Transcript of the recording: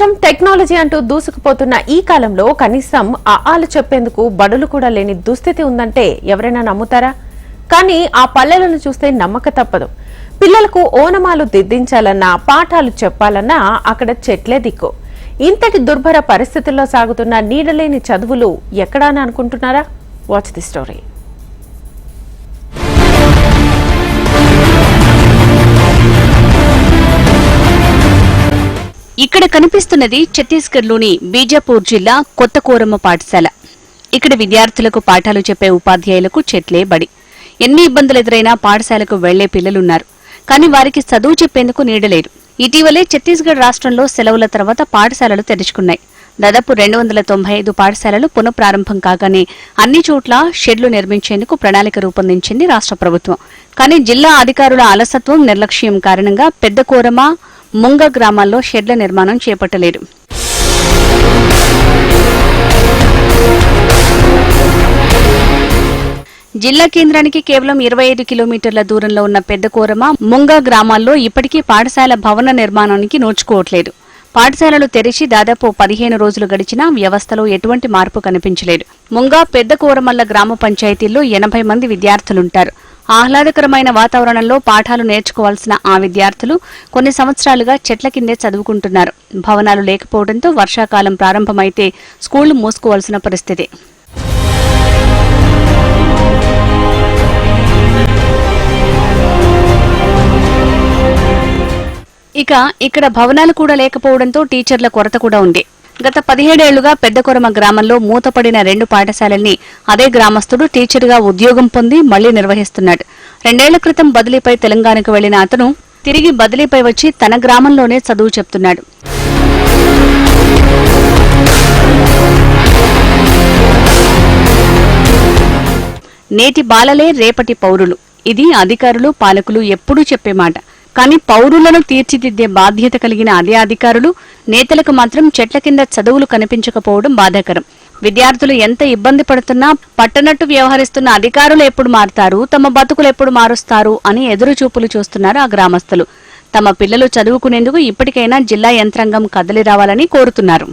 ప్రపంచం టెక్నాలజీ అంటూ దూసుకుపోతున్న ఈ కాలంలో కనీసం ఆలు చెప్పేందుకు బడులు కూడా లేని దుస్థితి ఉందంటే ఎవరైనా నమ్ముతారా? కానీ ఆ పల్లెలను చూస్తే నమ్మక తప్పదు. పిల్లలకు ఓనమాలు దిద్దించాలన్నా పాఠాలు చెప్పాలన్నా అక్కడ చెట్లే దిక్కు. ఇంతటి దుర్భర పరిస్థితుల్లో సాగుతున్న నీడలేని చదువులు ఎక్కడా అని అనుకుంటున్నారా? Watch the story. ఇక్కడ కనిపిస్తున్నది ఛత్తీస్గఢ్లోని బీజాపూర్ జిల్లా కొత్త కోరమ్మ పాఠశాల. ఇక్కడ విద్యార్థులకు పాఠాలు చెప్పే ఉపాధ్యాయులకు చెట్లే బడి. ఎన్ని ఇబ్బందులు ఎదురైనా పాఠశాలకు వెళ్లే పిల్లలున్నారు. కానీ వారికి చదువు చెప్పేందుకు నీడలేరు. ఇటీవలే ఛత్తీస్గఢ్ రాష్ట్రంలో సెలవుల తర్వాత పాఠశాలలు తెరుచుకున్నాయి. దాదాపు 295 పాఠశాలలు పునఃప్రారంభం కాగానే అన్ని చోట్ల షెడ్లు నిర్మించేందుకు ప్రణాళిక రూపొందించింది రాష్ట్ర ప్రభుత్వం. కానీ జిల్లా అధికారుల అలసత్వం, నిర్లక్ష్యం కారణంగా పెద్ద కోరమ, ముంగ గ్రామాల్లో షెడ్ల నిర్మాణం చేపట్టలేదు. జిల్లా కేంద్రానికి కేవలం 25 కిలోమీటర్ల దూరంలో ఉన్న పెద్ద కోరమ, ముంగ గ్రామాల్లో ఇప్పటికీ పాఠశాల భవన నిర్మాణానికి నోచుకోవట్లేదు. పాఠశాలలు తెరిచి దాదాపు 15 రోజులు గడిచినా వ్యవస్థలో ఎటువంటి మార్పు కనిపించలేదు. ముంగ, పెద్ద కోరమల్ల గ్రామ పంచాయతీల్లో 80 మంది విద్యార్థులుంటారు. ఆహ్లాదకరమైన వాతావరణంలో పాఠాలు నేర్చుకోవాల్సిన ఆ విద్యార్థులు కొన్ని సంవత్సరాలుగా చెట్ల కిందే చదువుకుంటున్నారు. భవనాలు లేకపోవడంతో వర్షాకాలం ప్రారంభమైతే స్కూళ్లు మూసుకోవాల్సిన పరిస్థితి. ఇక ఇక్కడ భవనాలు కూడా లేకపోవడంతో టీచర్ల కొరత కూడా ఉంది. గత 17 ఏళ్లుగా పెద్ద కొరమ గ్రామంలో మూతపడిన 2 పాఠశాలల్ని అదే గ్రామస్తుడు టీచర్గా ఉద్యోగం పొంది మళ్లీ నిర్వహిస్తున్నాడు. 2 ఏళ్ల క్రితం బదిలీపై తెలంగాణకు వెళ్లిన అతను తిరిగి బదిలీపై వచ్చి తన గ్రామంలోనే చదువు చెప్తున్నాడు. నేటి బాలలే రేపటి పౌరులు. ఇది అధికారులు, పాలకులు ఎప్పుడూ చెప్పే మాట. కానీ పౌరులను తీర్చిదిద్దే బాధ్యత కలిగిన అదే అధికారులు, నేతలకు మాత్రం చెట్ల కింద చదువులు కనిపించకపోవడం బాధాకరం. విద్యార్థులు ఎంత ఇబ్బంది పడుతున్నా పట్టనట్టు వ్యవహరిస్తున్న అధికారులు ఎప్పుడు మారుతారు, తమ బతుకులు ఎప్పుడు మారుస్తారు అని ఎదురుచూపులు చూస్తున్నారు ఆ గ్రామస్తులు. తమ పిల్లలు చదువుకునేందుకు ఇప్పటికైనా జిల్లా యంత్రాంగం కదలి రావాలని కోరుతున్నారు.